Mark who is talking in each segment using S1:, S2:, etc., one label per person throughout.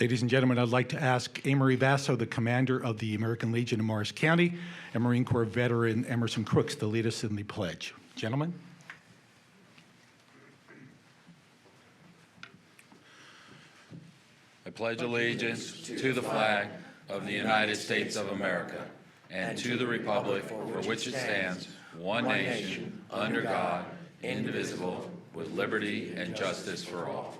S1: Ladies and gentlemen, I'd like to ask Amory Vasso, the commander of the American Legion in Morris County, and Marine Corps veteran Emerson Crook to lead us in the pledge. Gentlemen.
S2: I pledge allegiance to the flag of the United States of America and to the republic for which it stands, one nation, under God, indivisible, with liberty and justice for all.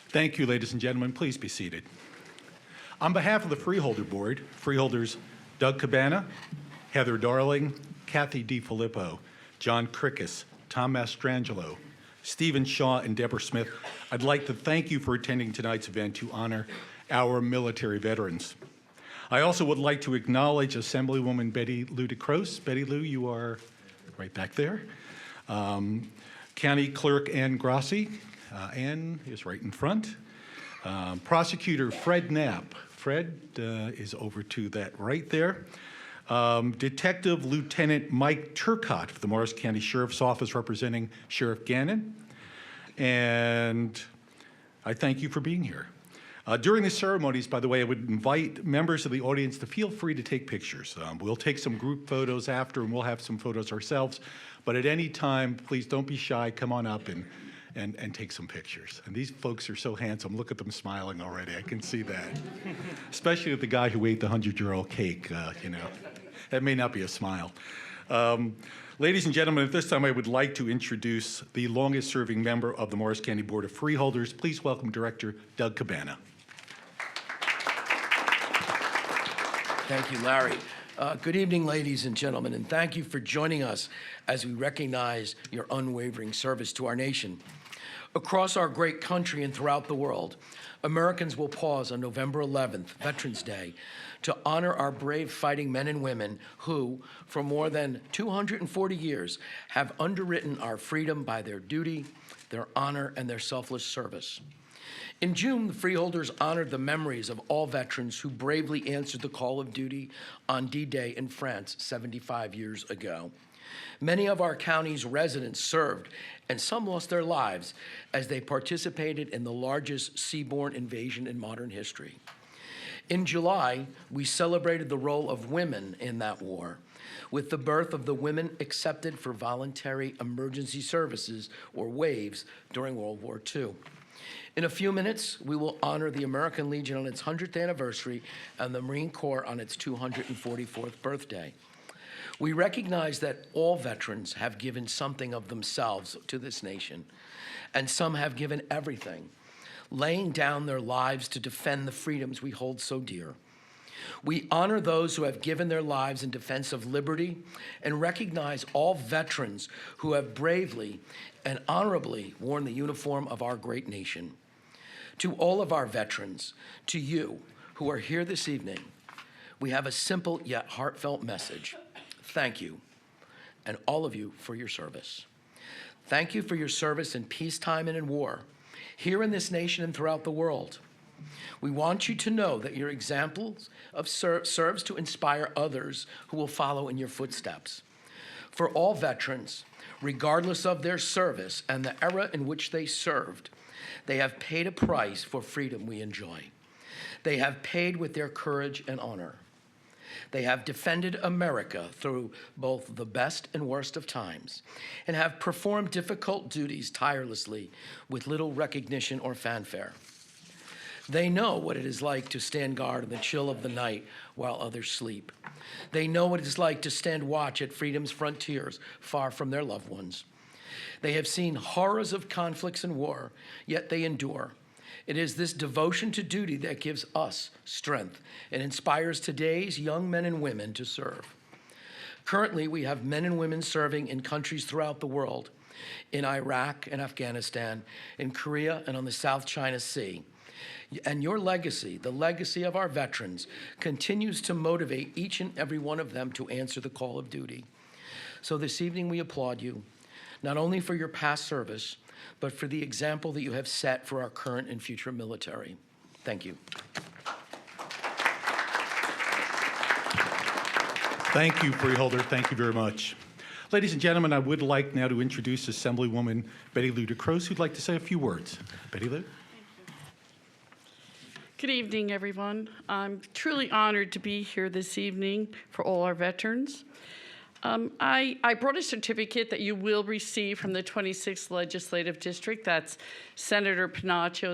S1: Thank you, ladies and gentlemen. Please be seated. On behalf of the Freeholder Board, Freeholders Doug Cabana, Heather Darling, Kathy DiFilippo, John Crickus, Tom Mastrangelo, Stephen Shaw, and Deborah Smith, I'd like to thank you for attending tonight's event to honor our military veterans. I also would like to acknowledge Assemblywoman Betty Ludacris. Betty Lou, you are right back there. County Clerk Ann Grassi. Ann is right in front. Prosecutor Fred Knapp. Fred is over to that right there. Detective Lieutenant Mike Turcott of the Morris County Sheriff's Office representing Sheriff Gannon. And I thank you for being here. During the ceremonies, by the way, I would invite members of the audience to feel free to take pictures. We'll take some group photos after, and we'll have some photos ourselves. But at any time, please don't be shy. Come on up and take some pictures. And these folks are so handsome. Look at them smiling already. I can see that. Especially the guy who ate the 100-year-old cake, you know. That may not be a smile. Ladies and gentlemen, at this time I would like to introduce the longest-serving member of the Morris County Board of Freeholders. Please welcome Director Doug Cabana.
S3: Thank you, Larry. Good evening, ladies and gentlemen, and thank you for joining us as we recognize your unwavering service to our nation. Across our great country and throughout the world, Americans will pause on November 11th, Veterans Day, to honor our brave fighting men and women who, for more than 240 years, have underwritten our freedom by their duty, their honor, and their selfless service. In June, the Freeholders honored the memories of all veterans who bravely answered the call of duty on D-Day in France 75 years ago. Many of our county's residents served, and some lost their lives as they participated in the largest seaborne invasion in modern history. In July, we celebrated the role of women in that war, with the birth of the Women Accepted for Voluntary Emergency Services, or WAVES, during World War II. In a few minutes, we will honor the American Legion on its 100th anniversary and the Marine Corps on its 244th birthday. We recognize that all veterans have given something of themselves to this nation, and some have given everything, laying down their lives to defend the freedoms we hold so dear. We honor those who have given their lives in defense of liberty and recognize all veterans who have bravely and honorably worn the uniform of our great nation. To all of our veterans, to you who are here this evening, we have a simple yet heartfelt message. Thank you, and all of you for your service. Thank you for your service in peacetime and in war, here in this nation and throughout the world. We want you to know that your examples of serves to inspire others who will follow in your footsteps. For all veterans, regardless of their service and the era in which they served, they have paid a price for freedom we enjoy. They have paid with their courage and honor. They have defended America through both the best and worst of times and have performed difficult duties tirelessly with little recognition or fanfare. They know what it is like to stand guard in the chill of the night while others sleep. They know what it is like to stand watch at freedom's frontiers far from their loved ones. They have seen horrors of conflicts and war, yet they endure. It is this devotion to duty that gives us strength and inspires today's young men and women to serve. Currently, we have men and women serving in countries throughout the world, in Iraq and Afghanistan, in Korea, and on the South China Sea. And your legacy, the legacy of our veterans, continues to motivate each and every one of them to answer the call of duty. So this evening we applaud you, not only for your past service, but for the example that you have set for our current and future military. Thank you.
S1: Thank you, Freeholder. Thank you very much. Ladies and gentlemen, I would like now to introduce Assemblywoman Betty Ludacris, who'd like to say a few words. Betty Lou.
S4: Good evening, everyone. I'm truly honored to be here this evening for all our veterans. I brought a certificate that you will receive from the 26th Legislative District. That's Senator Panaccio,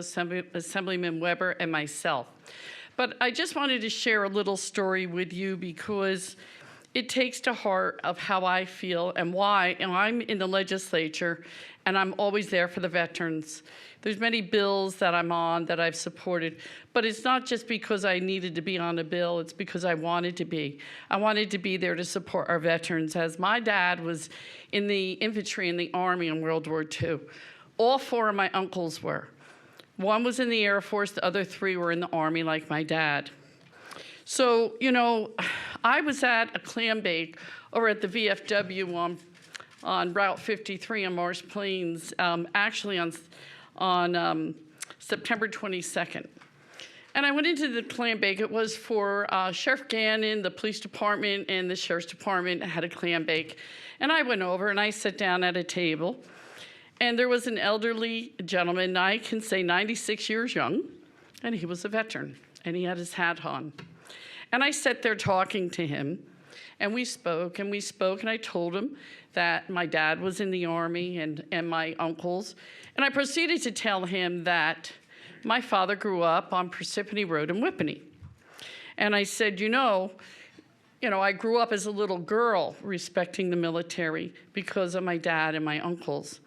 S4: Assemblyman Weber, and myself. But I just wanted to share a little story with you because it takes to heart of how I feel and why I'm in the legislature and I'm always there for the veterans. There's many bills that I'm on that I've supported, but it's not just because I needed to be on a bill, it's because I wanted to be. I wanted to be there to support our veterans, as my dad was in the infantry in the Army in World War II. All four of my uncles were. One was in the Air Force, the other three were in the Army like my dad. So, you know, I was at a clam bake over at the VFW on Route 53 in Marsh Plains, actually on September 22nd. And I went into the clam bake. It was for Sheriff Gannon, the police department, and the sheriff's department had a clam bake. And I went over and I sat down at a table. And there was an elderly gentleman, I can say 96 years young, and he was a veteran, and he had his hat on. And I sat there talking to him, and we spoke, and I told him that my dad was in the Army and my uncles. And I proceeded to tell him that my father grew up on Parsippany Road in Whippany. And I said, you know, I grew up as a little girl respecting the military because of my dad and my uncles.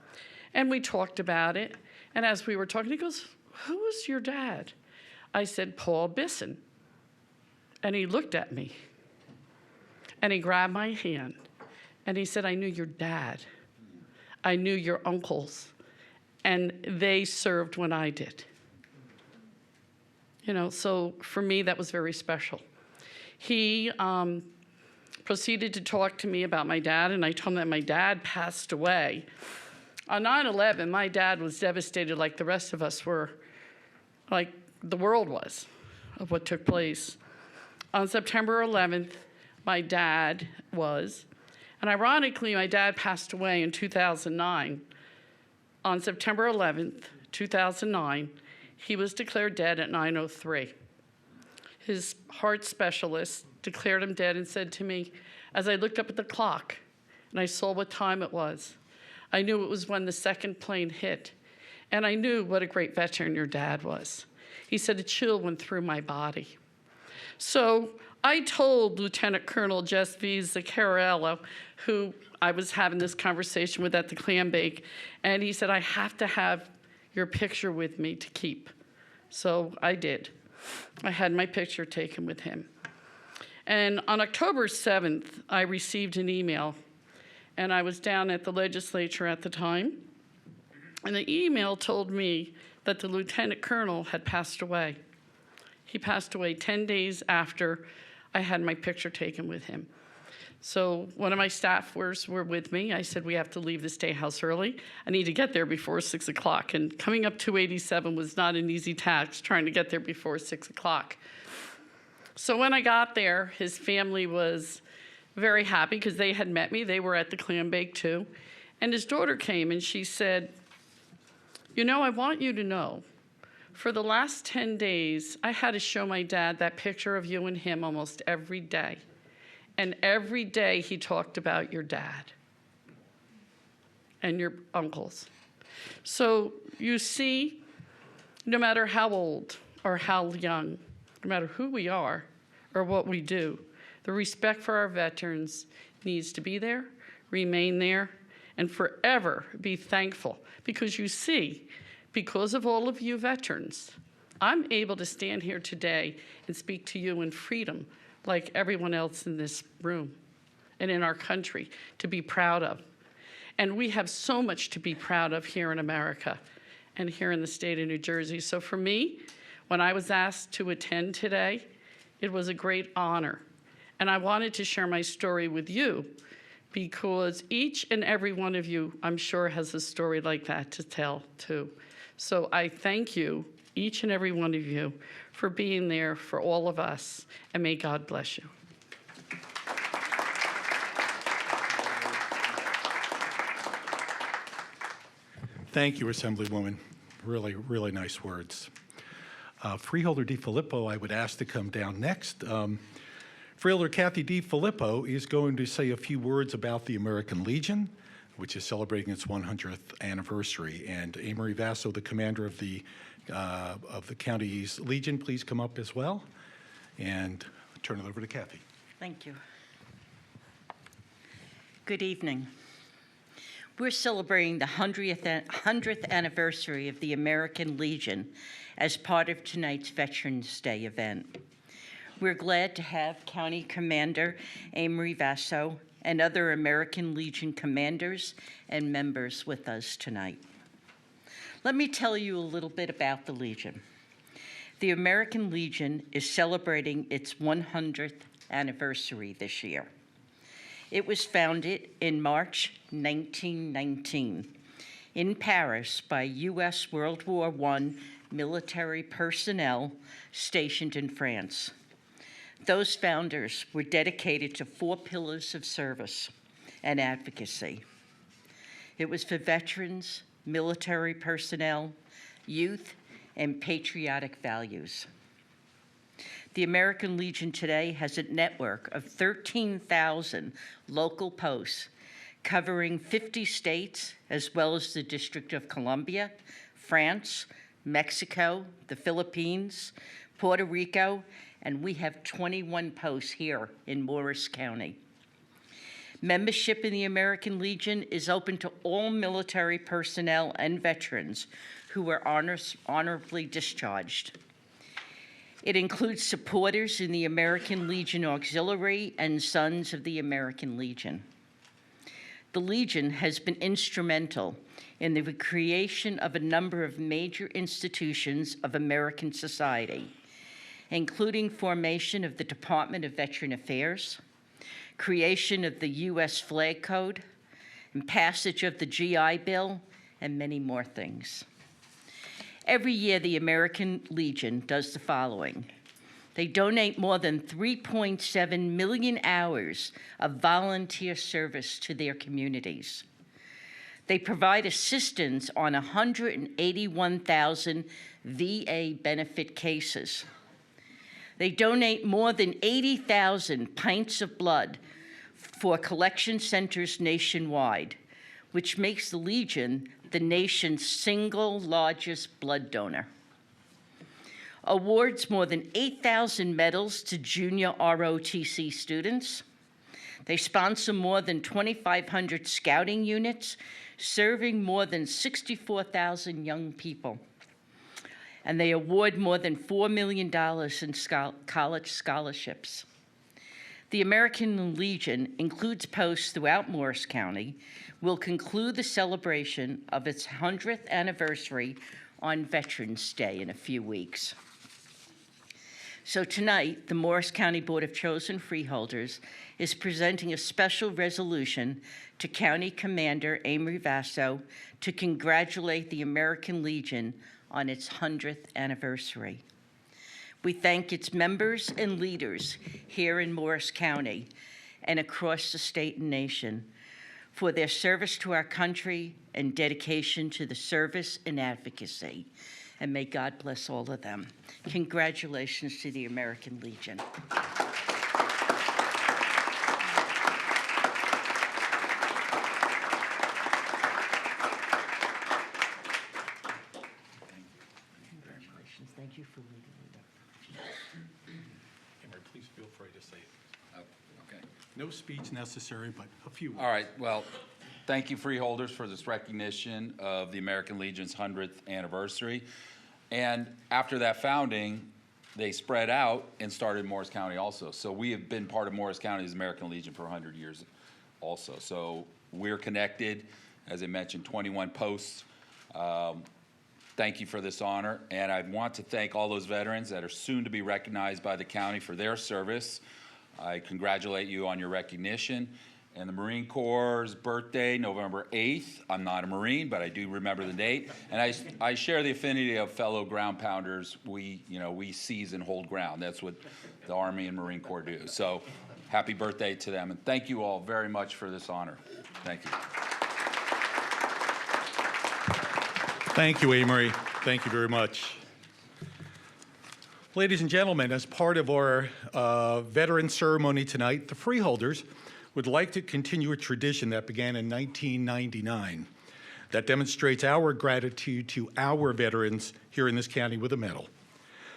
S4: And we talked about it. And as we were talking, he goes, who was your dad? I said, Paul Bisson. And he looked at me. And he grabbed my hand. And he said, I knew your dad. I knew your uncles. And they served when I did. So for me, that was very special. He proceeded to talk to me about my dad, and I told him that my dad passed away. On 9/11, my dad was devastated like the rest of us were, like the world was, of what took place. On September 11th, my dad was, and ironically, my dad passed away in 2009. On September 11th, 2009, he was declared dead at 9:03. His heart specialist declared him dead and said to me, as I looked up at the clock and I saw what time it was, I knew it was when the second plane hit, and I knew what a great veteran your dad was. He said a chill went through my body. So I told Lieutenant Colonel Jess V. Zaccarello, who I was having this conversation with at the clam bake, and he said, I have to have your picture with me to keep. So I did. I had my picture taken with him. And on October 7th, I received an email, and I was down at the legislature at the time, and the email told me that the lieutenant colonel had passed away. He passed away 10 days after I had my picture taken with him. So one of my staffers were with me. I said, we have to leave the State House early. I need to get there before 6 o'clock. And coming up 287 was not an easy task, trying to get there before 6 o'clock. So when I got there, his family was very happy because they had met me. They were at the clam bake too. And his daughter came and she said, I want you to know, for the last 10 days, I had to show my dad that picture of you and him almost every day. And every day he talked about your dad and your uncles. So you see, no matter how old or how young, no matter who we are or what we do, the respect for our veterans needs to be there, remain there, and forever be thankful. Because you see, because of all of you veterans, I'm able to stand here today and speak to you in freedom like everyone else in this room and in our country to be proud of. And we have so much to be proud of here in America and here in the state of New Jersey. So for me, when I was asked to attend today, it was a great honor. And I wanted to share my story with you because each and every one of you, I'm sure, has a story like that to tell too. So I thank you, each and every one of you, for being there for all of us, and may God bless you.
S1: Thank you, Assemblywoman. Really, really nice words. Freeholder DiFilippo, I would ask to come down next. Freeholder Kathy DiFilippo is going to say a few words about the American Legion, which is celebrating its 100th anniversary. And Amory Vasso, the commander of the county's Legion, please come up as well. And turn it over to Kathy.
S5: Thank you. Good evening. We're celebrating the 100th anniversary of the American Legion as part of tonight's Veterans Day event. We're glad to have County Commander Amory Vasso and other American Legion commanders and members with us tonight. Let me tell you a little bit about the Legion. The American Legion is celebrating its 100th anniversary this year. It was founded in March 1919 in Paris by U.S. World War I military personnel stationed in France. Those founders were dedicated to 4 pillars of service and advocacy. It was for veterans, military personnel, youth, and patriotic values. The American Legion today has a network of 13,000 local posts covering 50 states, as well as the District of Columbia, France, Mexico, the Philippines, Puerto Rico, and we have 21 posts here in Morris County. Membership in the American Legion is open to all military personnel and veterans who were honorably discharged. It includes supporters in the American Legion Auxiliary and Sons of the American Legion. The Legion has been instrumental in the creation of a number of major institutions of American society, including formation of the Department of Veteran Affairs, creation of the U.S. Flag Code, and passage of the GI Bill, and many more things. Every year, the American Legion does the following. They donate more than 3.7 million hours of volunteer service to their communities. They provide assistance on 181,000 VA benefit cases. They donate more than 80,000 pints of blood for collection centers nationwide, which makes the Legion the nation's single largest blood donor. Awards more than 8,000 medals to junior ROTC students. They sponsor more than 2,500 scouting units, serving more than 64,000 young people. And they award more than $4 million in college scholarships. The American Legion includes posts throughout Morris County, will conclude the celebration of its 100th anniversary on Veterans Day in a few weeks. So tonight, the Morris County Board of Chosen Freeholders is presenting a special resolution to County Commander Amory Vasso to congratulate the American Legion on its 100th anniversary. We thank its members and leaders here in Morris County and across the state and nation for their service to our country and dedication to the service and advocacy. And may God bless all of them. Congratulations to the American Legion. Congratulations. Thank you
S1: Emery, please feel free to say it.
S2: Oh, okay.
S1: No speech necessary, but a few words.
S2: All right, well, thank you, Freeholders, for this recognition of the American Legion's 100th anniversary. And after that founding, they spread out and started Morris County also. So we have been part of Morris County's American Legion for 100 years also. So we're connected, as I mentioned, 21 posts. Thank you for this honor. And I want to thank all those veterans that are soon to be recognized by the county for their service. I congratulate you on your recognition. And the Marine Corps' birthday, November 8th. I'm not a Marine, but I do remember the date. And I share the affinity of fellow ground pounders. We seize and hold ground. That's what the Army and Marine Corps do. So happy birthday to them. And thank you all very much for this honor. Thank you.
S1: Thank you, Amory. Thank you very much. Ladies and gentlemen, as part of our veteran ceremony tonight, the Freeholders would like to continue a tradition that began in 1999 that demonstrates our gratitude to our veterans here in this county with a medal.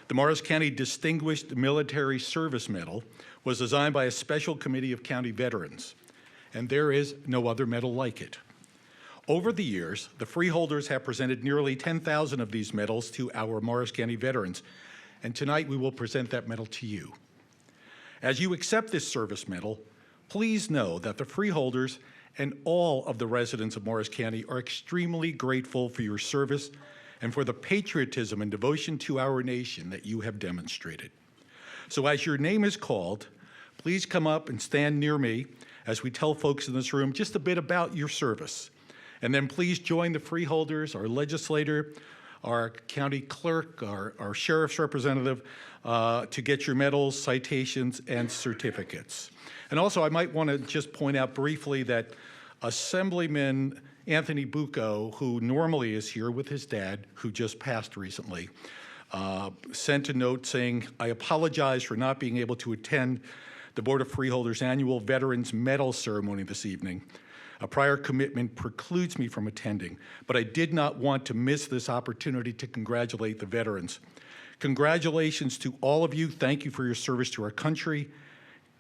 S1: The Morris County Distinguished Military Service Medal was designed by a special committee of county veterans, and there is no other medal like it. Over the years, the Freeholders have presented nearly 10,000 of these medals to our Morris County veterans, and tonight we will present that medal to you. As you accept this service medal, please know that the Freeholders and all of the residents of Morris County are extremely grateful for your service and for the patriotism and devotion to our nation that you have demonstrated. So as your name is called, please come up and stand near me as we tell folks in this room just a bit about your service. And then please join the Freeholders, our legislator, our county clerk, our sheriff's representative, to get your medals, citations, and certificates. And also, I might want to just point out briefly that Assemblyman Anthony Bucco, who normally is here with his dad, who just passed recently, sent a note saying, "I apologize for not being able to attend the Board of Freeholders' annual Veterans Medal Ceremony this evening. A prior commitment precludes me from attending, but I did not want to miss this opportunity to congratulate the veterans. Congratulations to all of you. Thank you for your service to our country.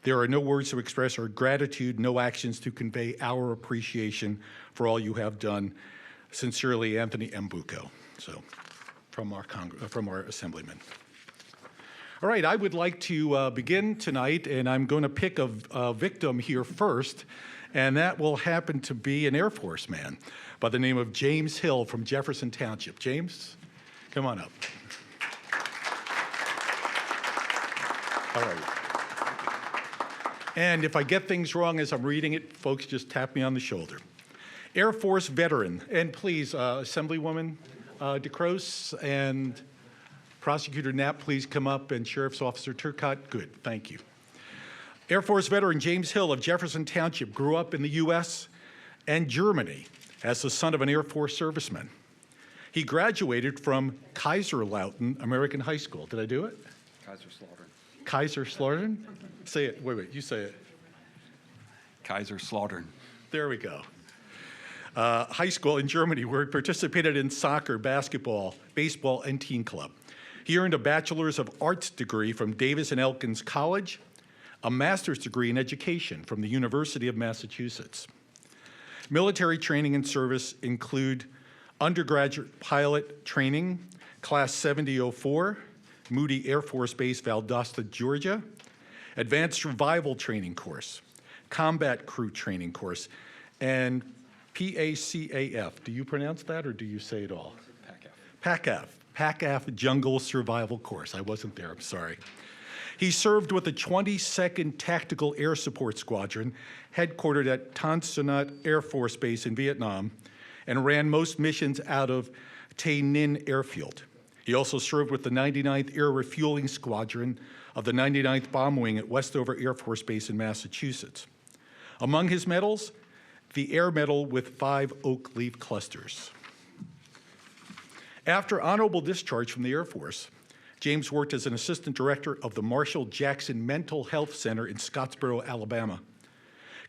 S1: There are no words to express our gratitude, no actions to convey our appreciation for all you have done. Sincerely, Anthony M. Bucco." So, from our Assemblyman. All right, I would like to begin tonight, and I'm going to pick a victim here first, and that will happen to be an Air Force man by the name of James Hill from Jefferson Township. James, come on up. All right. And if I get things wrong as I'm reading it, folks, just tap me on the shoulder. Air Force veteran, and please, Assemblywoman DeCrose and Prosecutor Knapp, please come up, and Sheriff's Officer Turcotte. Good, thank you. Air Force veteran James Hill of Jefferson Township grew up in the U.S. and Germany as the son of an Air Force serviceman. He graduated from Kaiserslautern American High School. Did I do it?
S6: Kaiserslautern.
S1: Kaiserslautern? Say it. Wait, you say it.
S6: Kaiserslautern.
S1: There we go. High school in Germany, where he participated in soccer, basketball, baseball, and teen club. He earned a Bachelor's of Arts degree from Davis and Elkins College, a master's degree in education from the University of Massachusetts. Military training and service include undergraduate pilot training, Class 7004, Moody Air Force Base, Valdosta, Georgia, Advanced Survival Training Course, Combat Crew Training Course, and PACAF. Do you pronounce that, or do you say it all? PACAF. PACAF Jungle Survival Course. I wasn't there, I'm sorry. He served with the 22nd Tactical Air Support Squadron, headquartered at Tan Son Nhut Air Force Base in Vietnam, and ran most missions out of Tay Ninh Airfield. He also served with the 99th Air Refueling Squadron of the 99th Bomb Wing at Westover Air Force Base in Massachusetts. Among his medals, the Air Medal with 5 oak leaf clusters. After honorable discharge from the Air Force, James worked as an assistant director of the Marshall Jackson Mental Health Center in Scottsboro, Alabama.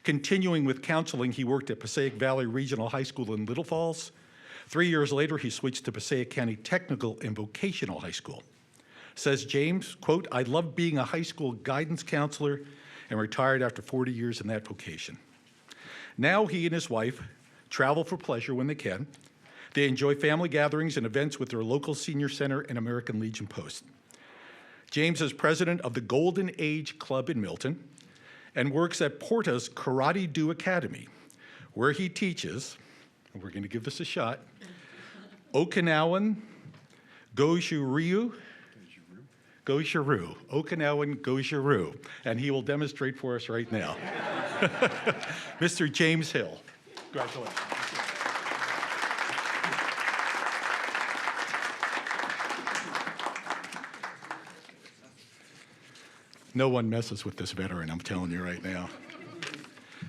S1: Continuing with counseling, he worked at Passaic Valley Regional High School in Little Falls. 3 years later, he switched to Passaic County Technical and Vocational High School. Says James, quote, "I love being a high school guidance counselor and retired after 40 years in that vocation." Now he and his wife travel for pleasure when they can. They enjoy family gatherings and events with their local senior center and American Legion Post. James is president of the Golden Age Club in Milton and works at Porta's Karate Do Academy, where he teaches, and we're going to give this a shot, Okinawan Goju-ryu, Okinawan Goju-ryu, and he will demonstrate for us right now. Mr. James Hill. Congratulations. No one messes with this veteran, I'm telling you right now.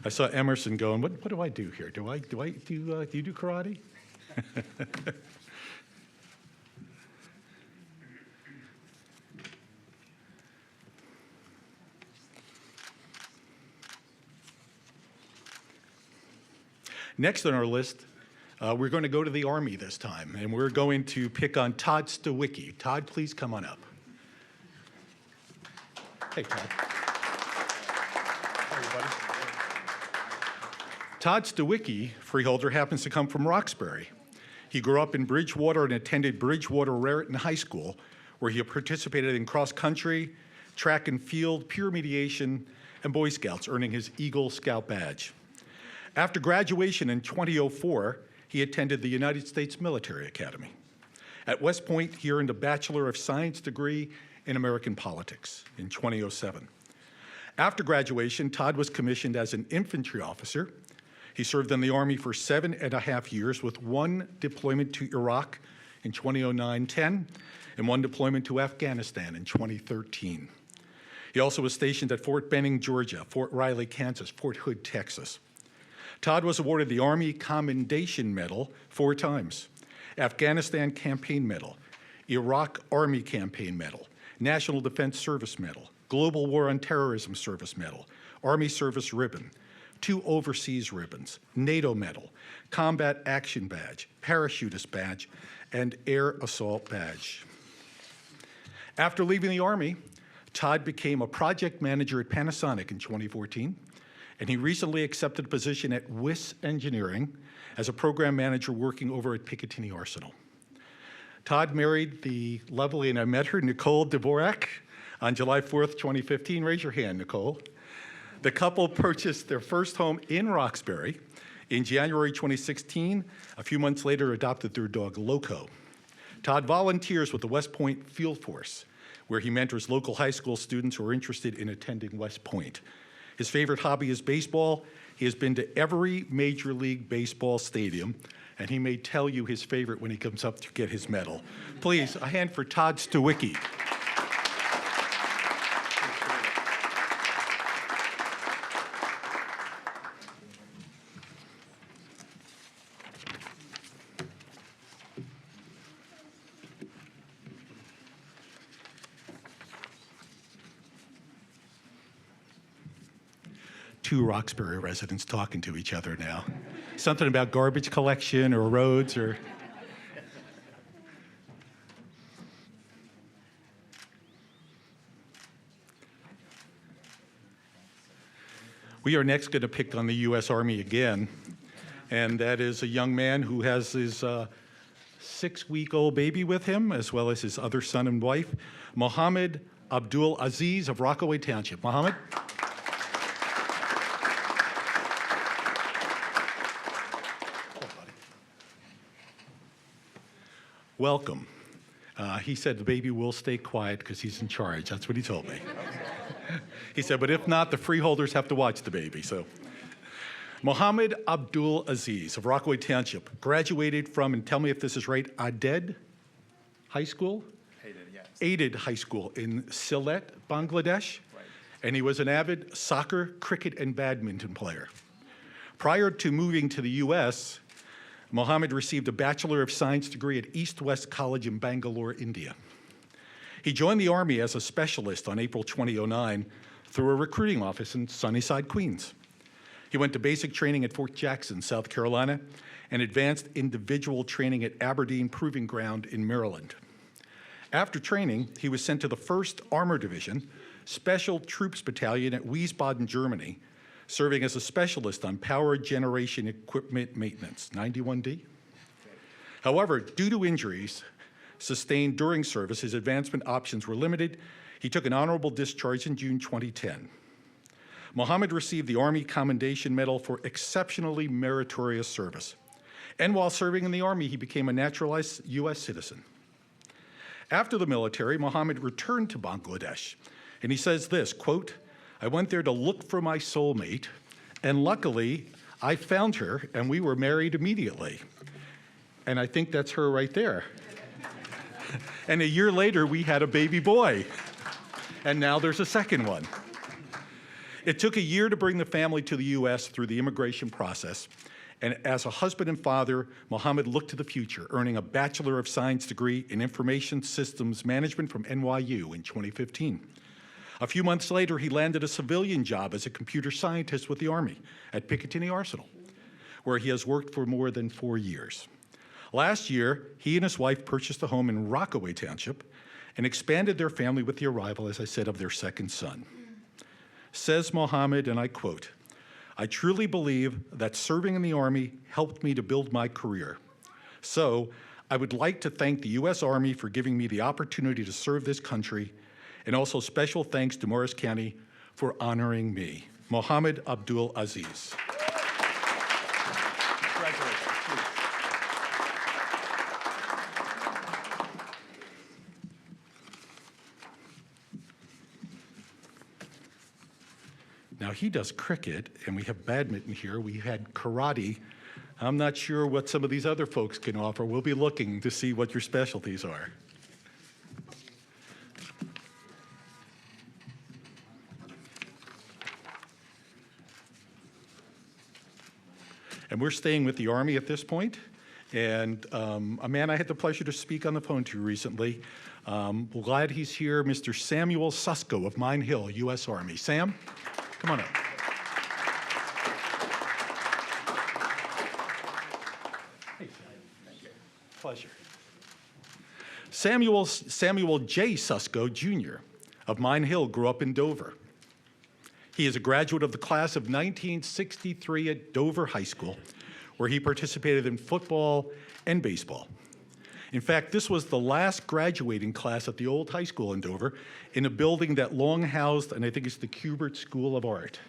S1: I saw Emerson going, what do I do here? Do you do karate? Next on our list, we're going to go to the Army this time, and we're going to pick on Todd Stawicki. Todd, please come on up. Hey, Todd. How are you, buddy? Todd Stawicki, freeholder, happens to come from Roxbury. He grew up in Bridgewater and attended Bridgewater Raritan High School, where he participated in cross-country, track and field, peer mediation, and Boy Scouts, earning his Eagle Scout badge. After graduation in 2004, he attended the United States Military Academy. At West Point, he earned a Bachelor of Science degree in American Politics in 2007. After graduation, Todd was commissioned as an infantry officer. He served in the Army for 7.5 years with one deployment to Iraq in 2009-10 and one deployment to Afghanistan in 2013. He also was stationed at Fort Benning, Georgia, Fort Riley, Kansas, Fort Hood, Texas. Todd was awarded the Army Commendation Medal 4 times, Afghanistan Campaign Medal, Iraq Army Campaign Medal, National Defense Service Medal, Global War on Terrorism Service Medal, Army Service Ribbon, 2 overseas ribbons, NATO Medal, Combat Action Badge, Parachutist Badge, and Air Assault Badge. After leaving the Army, Todd became a project manager at Panasonic in 2014, and he recently accepted a position at WIS Engineering as a program manager working over at Picatinny Arsenal. Todd married the lovely, and I met her, Nicole Dvorak, on July 4th, 2015. Raise your hand, Nicole. The couple purchased their first home in Roxbury in January 2016. A few months later, adopted their dog, Loco. Todd volunteers with the West Point Field Force, where he mentors local high school students who are interested in attending West Point. His favorite hobby is baseball. He has been to every Major League Baseball stadium, and he may tell you his favorite when he comes up to get his medal. Please, a hand for Todd Stawicki. Two Roxbury residents talking to each other now. Something about garbage collection or roads or... We are next going to pick on the U.S. Army again, and that is a young man who has his 6-week-old baby with him, as well as his other son and wife, Mohammed Abdul Aziz of Rockaway Township. Mohammed? Welcome. He said the baby will stay quiet because he's in charge. That's what he told me. He said, but if not, the freeholders have to watch the baby. So, Mohammed Abdul Aziz of Rockaway Township graduated from, and tell me if this is right, Aded High School? Aided High School in Sylhet, Bangladesh. Right. And he was an avid soccer, cricket, and badminton player. Prior to moving to the U.S., Mohammed received a Bachelor of Science degree at East West College in Bangalore, India. He joined the Army as a specialist on April 2009 through a recruiting office in Sunnyside, Queens. He went to basic training at Fort Jackson, South Carolina, and advanced individual training at Aberdeen Proving Ground in Maryland. After training, he was sent to the 1st Armor Division, Special Troops Battalion at Wiesbaden, Germany, serving as a specialist on power generation equipment maintenance, 91D. However, due to injuries sustained during service, his advancement options were limited. He took an honorable discharge in June 2010. Mohammed received the Army Commendation Medal for exceptionally meritorious service. And while serving in the Army, he became a naturalized U.S. citizen. After the military, Mohammed returned to Bangladesh, and he says this, quote, "I went there to look for my soulmate, and luckily, I found her, and we were married immediately." And I think that's her right there. And a year later, we had a baby boy. And now there's a second one. It took a year to bring the family to the U.S. through the immigration process. And as a husband and father, Mohammed looked to the future, earning a Bachelor of Science degree in Information Systems Management from NYU in 2015. A few months later, he landed a civilian job as a computer scientist with the Army at Picatinny Arsenal, where he has worked for more than 4 years. Last year, he and his wife purchased a home in Rockaway Township and expanded their family with the arrival, as I said, of their second son. Says Mohammed, and I quote, "I truly believe that serving in the Army helped me to build my career. So I would like to thank the U.S. Army for giving me the opportunity to serve this country, and also special thanks to Morris County for honoring me. Mohammed Abdul Aziz." Now, he does cricket, and we have badminton here. We had karate. I'm not sure what some of these other folks can offer. We'll be looking to see what your specialties are. And we're staying with the Army at this point. And a man I had the pleasure to speak on the phone to recently. We're glad he's here, Mr. Samuel Cisco of Mine Hill, U.S. Army. Sam? Come on up. Hey, pleasure. Samuel J. Cisco, Jr. of Mine Hill grew up in Dover. He is a graduate of the class of 1963 at Dover High School, where he participated in football and baseball. In fact, this was the last graduating class at the old high school in Dover, in a building that long housed, and I think it's the Kubert School of Art.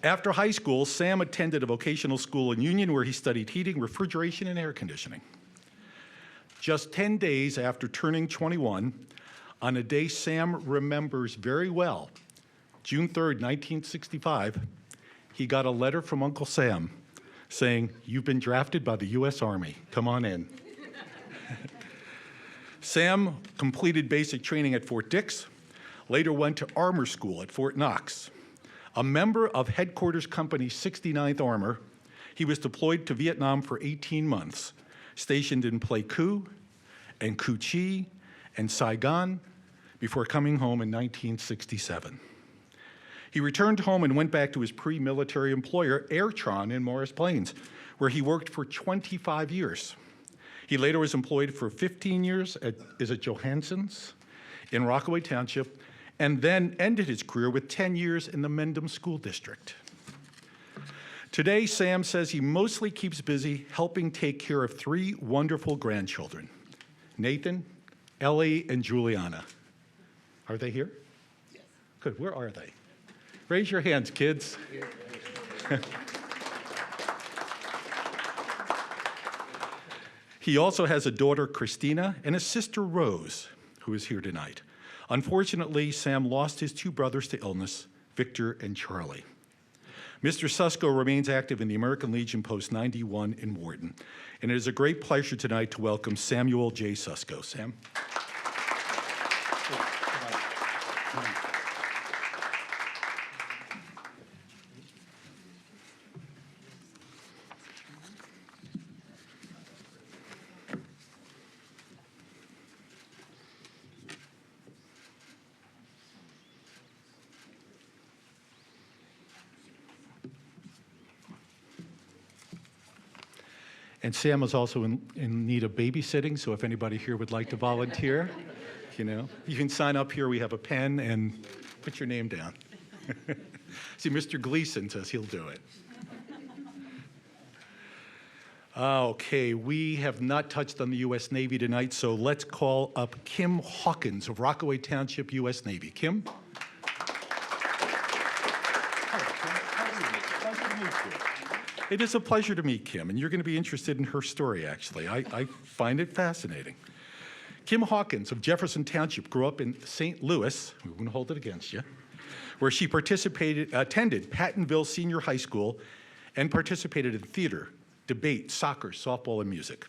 S1: After high school, Sam attended a vocational school in Union where he studied heating, refrigeration, and air conditioning. Just 10 days after turning 21, on a day Sam remembers very well, June 3rd, 1965, he got a letter from Uncle Sam saying, "You've been drafted by the U.S. Army. Come on in." Sam completed basic training at Fort Dix, later went to Armor School at Fort Knox. A member of Headquarters Company 69th Armor, he was deployed to Vietnam for 18 months, stationed in Pleiku and Cu Chi and Saigon before coming home in 1967. He returned home and went back to his pre-military employer, Airtron in Morris Plains, where he worked for 25 years. He later was employed for 15 years at Johansson's in Rockaway Township, and then ended his career with 10 years in the Mendham School District. Today, Sam says he mostly keeps busy helping take care of 3 wonderful grandchildren, Nathan, Ellie, and Juliana. Are they here? Yes. Good, where are they? Raise your hands, kids. He also has a daughter, Christina, and a sister, Rose, who is here tonight. Unfortunately, Sam lost his 2 brothers to illness, Victor and Charlie. Mr. Cisco remains active in the American Legion Post 91 in Wharton, and it is a great pleasure tonight to welcome Samuel J. Cisco. Sam? And Sam is also in need of babysitting, so if anybody here would like to volunteer, you can sign up here. We have a pen and put your name down. See, Mr. Gleason says he'll do it. Okay, we have not touched on the U.S. Navy tonight, so let's call up Kim Hawkins of Rockaway Township, U.S. Navy. Kim? It is a pleasure to meet Kim, and you're going to be interested in her story, actually. I find it fascinating. Kim Hawkins of Jefferson Township grew up in St. Louis, we wouldn't hold it against you, where she attended Pattonville Senior High School and participated in theater, debate, soccer, softball, and music.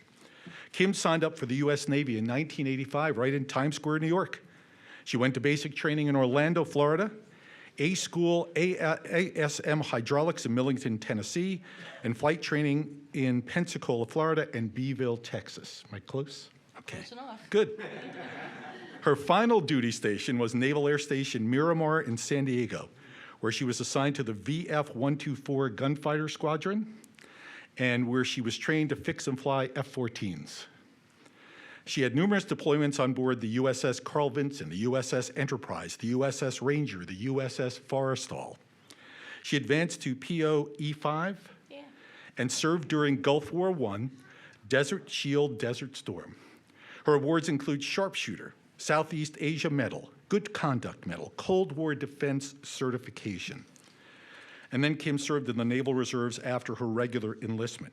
S1: Kim signed up for the U.S. Navy in 1985, right in Times Square, New York. She went to basic training in Orlando, Florida, A School ASM Hydraulics in Millington, Tennessee, and flight training in Pensacola, Florida, and Beeville, Texas. Am I close? Okay.
S4: Close enough.
S1: Good. Her final duty station was Naval Air Station Miramar in San Diego, where she was assigned to the VF-124 Gunfighter Squadron, and where she was trained to fix and fly F-14s. She had numerous deployments on board the USS Carl Vinson, the USS Enterprise, the USS Ranger, the USS Forrestal. She advanced to PO E5 and served during Gulf War I, Desert Shield, Desert Storm. Her awards include Sharpshooter, Southeast Asia Medal, Good Conduct Medal, Cold War Defense Certification. And then Kim served in the Naval Reserves after her regular enlistment.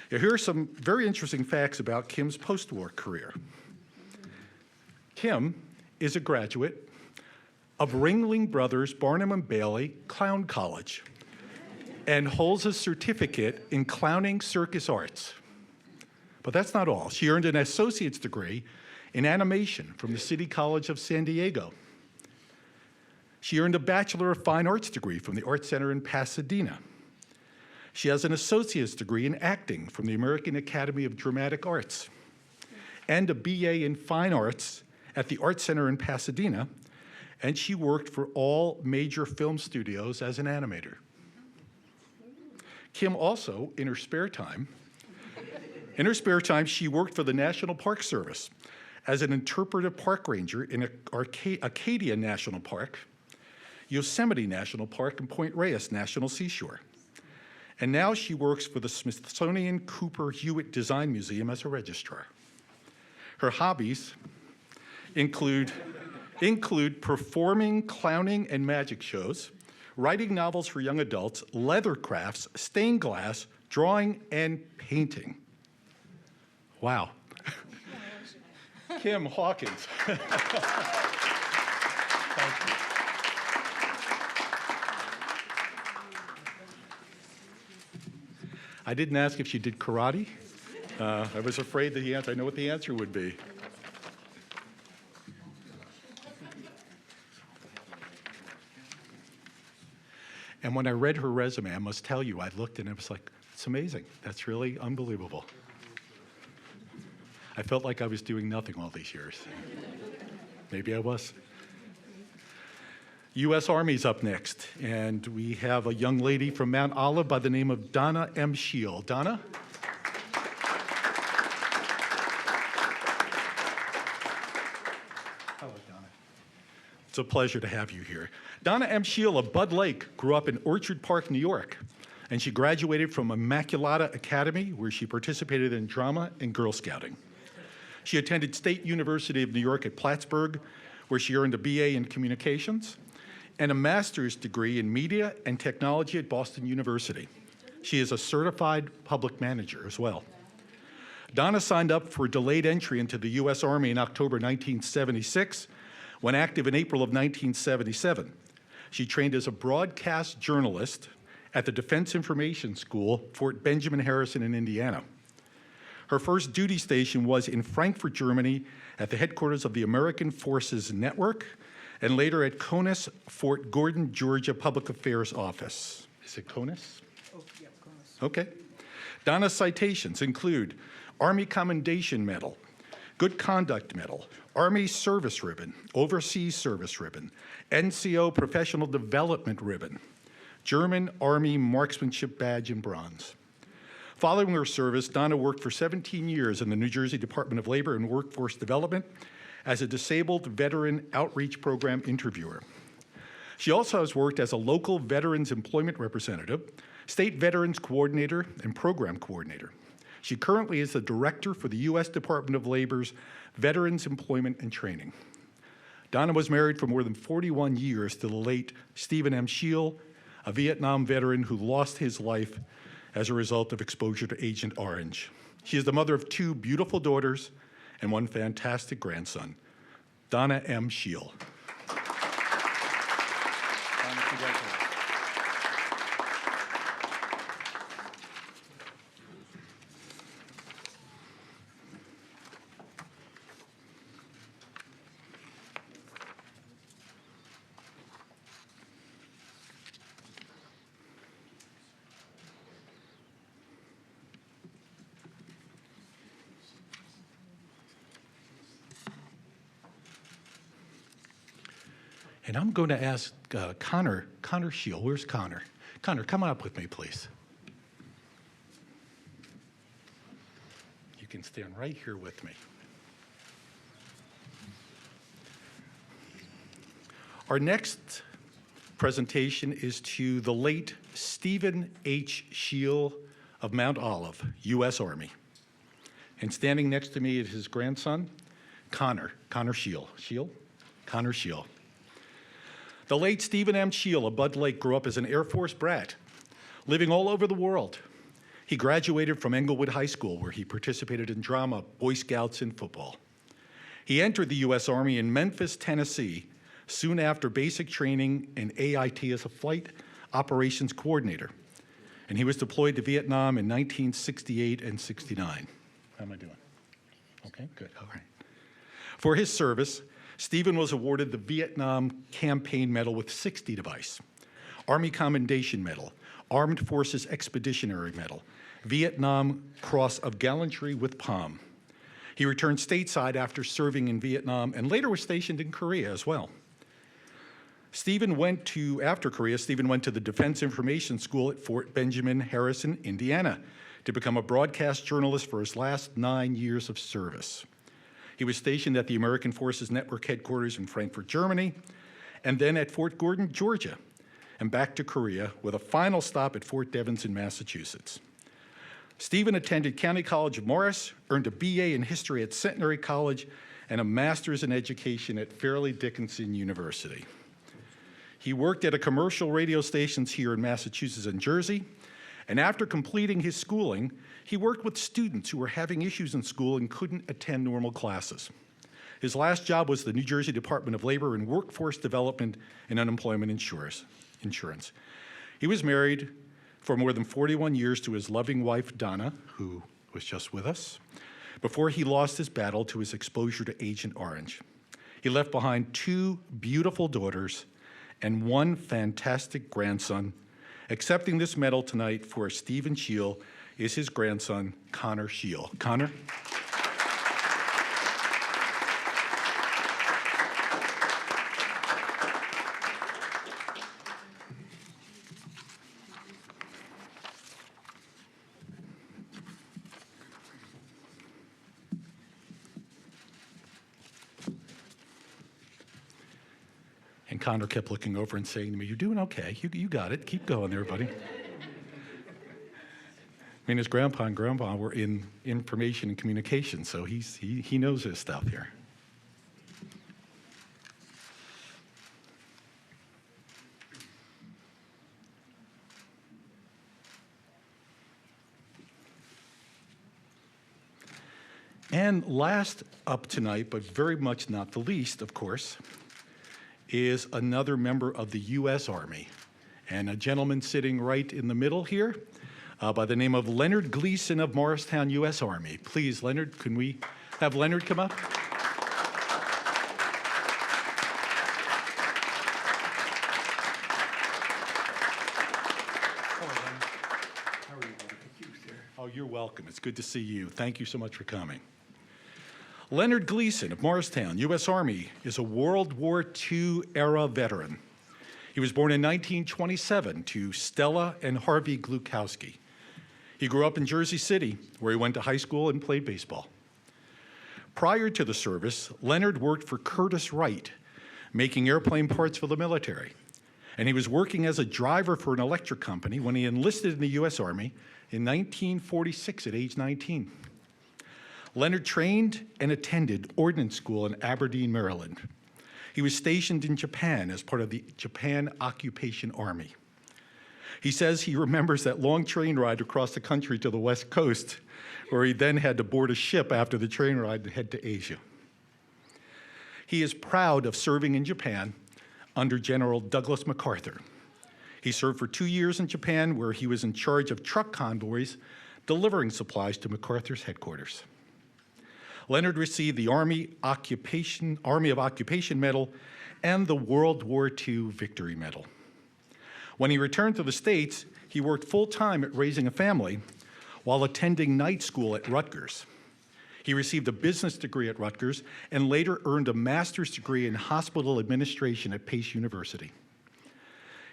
S1: Now, here are some very interesting facts about Kim's post-war career. Kim is a graduate of Ringling Brothers Barnum and Bailey Clown College and holds a certificate in clowning circus arts. But that's not all. She earned an associate's degree in animation from the City College of San Diego. She earned a Bachelor of Fine Arts degree from the Art Center in Pasadena. She has an associate's degree in acting from the American Academy of Dramatic Arts and a BA in Fine Arts at the Art Center in Pasadena, and she worked for all major film studios as an animator. Kim also, in her spare time, she worked for the National Park Service as an interpretive park ranger in Acadia National Park, Yosemite National Park, and Point Reyes National Seashore. And now she works for the Smithsonian Cooper Hewitt Design Museum as a registrar. Her hobbies include performing clowning and magic shows, writing novels for young adults, leather crafts, stained glass, drawing, and painting. Wow. Kim Hawkins. Thank you. I didn't ask if she did karate. I was afraid that I know what the answer would be. And when I read her resume, I must tell you, I looked and it was like, it's amazing. That's really unbelievable. I felt like I was doing nothing all these years. Maybe I was. U.S. Army's up next, and we have a young lady from Mount Olive by the name of Donna M. Scheel. Donna? Hello, Donna. It's a pleasure to have you here. Donna M. Scheel of Bud Lake grew up in Orchard Park, New York, and she graduated from Immaculata Academy, where she participated in drama and Girl Scouting. She attended State University of New York at Plattsburgh, where she earned a BA in Communications and a master's degree in media and technology at Boston University. She is a certified public manager as well. Donna signed up for delayed entry into the U.S. Army in October 1976, when active in April of 1977. She trained as a broadcast journalist at the Defense Information School, Fort Benjamin Harrison in Indiana. Her first duty station was in Frankfurt, Germany, at the headquarters of the American Forces Network, and later at CONUS, Fort Gordon, Georgia Public Affairs Office. Is it CONUS?
S6: Oh, yeah, CONUS.
S1: Okay. Donna's citations include Army Commendation Medal, Good Conduct Medal, Army Service Ribbon, Overseas Service Ribbon, NCO Professional Development Ribbon, German Army Marksmanship Badge in bronze. Following her service, Donna worked for 17 years in the New Jersey Department of Labor and Workforce Development as a disabled veteran outreach program interviewer. She also has worked as a local veterans employment representative, state veterans coordinator, and program coordinator. She currently is the director for the U.S. Department of Labor's Veterans Employment and Training. Donna was married for more than 41 years to the late Stephen M. Shiel, a Vietnam veteran who lost his life as a result of exposure to Agent Orange. She is the mother of 2 beautiful daughters and 1 fantastic grandson, Donna M. Shiel. Donna, congratulations. And I'm going to ask Connor Shiel. Where's Connor? Connor, come on up with me, please. You can stand right here with me. Our next presentation is to the late Stephen H. Shiel of Mount Olive, U.S. Army. And standing next to me is his grandson, Connor Shiel. Connor Shiel. The late Stephen M. Shiel of Bud Lake grew up as an Air Force brat, living all over the world. He graduated from Englewood High School, where he participated in drama, Boy Scouts, and football. He entered the U.S. Army in Memphis, Tennessee, soon after basic training in AIT as a flight operations coordinator. And he was deployed to Vietnam in 1968 and 69. How am I doing? Okay, good, all right. For his service, Stephen was awarded the Vietnam Campaign Medal with 60 device, Army Commendation Medal, Armed Forces Expeditionary Medal, Vietnam Cross of Gallantry with Palm. He returned stateside after serving in Vietnam and later was stationed in Korea as well. After Korea, Stephen went to the Defense Information School at Fort Benjamin Harrison, Indiana, to become a broadcast journalist for his last 9 years of service. He was stationed at the American Forces Network headquarters in Frankfurt, Germany, and then at Fort Gordon, Georgia, and back to Korea with a final stop at Fort Devens in Massachusetts. Stephen attended County College of Morris, earned a BA in history at Centenary College, and a master's in education at Fairleigh Dickinson University. He worked at commercial radio stations here in Massachusetts and Jersey, and after completing his schooling, he worked with students who were having issues in school and couldn't attend normal classes. His last job was the New Jersey Department of Labor and Workforce Development and Unemployment Insurance. He was married for more than 41 years to his loving wife, Donna, who was just with us, before he lost his battle to his exposure to Agent Orange. He left behind 2 beautiful daughters and 1 fantastic grandson. Accepting this medal tonight for Stephen Shiel is his grandson, Connor Shiel. Connor? And Connor kept looking over and saying to me, "You're doing okay. You got it. Keep going there, buddy." I mean, his grandpa and grandma were in information and communication, so he knows his stuff here. And last up tonight, but very much not the least, of course, is another member of the U.S. Army, and a gentleman sitting right in the middle here by the name of Leonard Gleason of Morristown, U.S. Army. Please, Leonard, can we have Leonard come up? How are you? Thank you, sir. Oh, you're welcome. It's good to see you. Thank you so much for coming. Leonard Gleason of Morristown, U.S. Army, is a World War II era veteran. He was born in 1927 to Stella and Harvey Glukowski. He grew up in Jersey City, where he went to high school and played baseball. Prior to the service, Leonard worked for Curtiss Wright, making airplane parts for the military. And he was working as a driver for an electric company when he enlisted in the U.S. Army in 1946 at age 19. Leonard trained and attended ordnance school in Aberdeen, Maryland. He was stationed in Japan as part of the Japan Occupation Army. He says he remembers that long train ride across the country to the West Coast, where he then had to board a ship after the train ride and head to Asia. He is proud of serving in Japan under General Douglas MacArthur. He served for 2 years in Japan, where he was in charge of truck convoys delivering supplies to MacArthur's headquarters. Leonard received the Army of Occupation Medal and the World War II Victory Medal. When he returned to the States, he worked full-time at raising a family while attending night school at Rutgers. He received a business degree at Rutgers and later earned a master's degree in hospital administration at Pace University.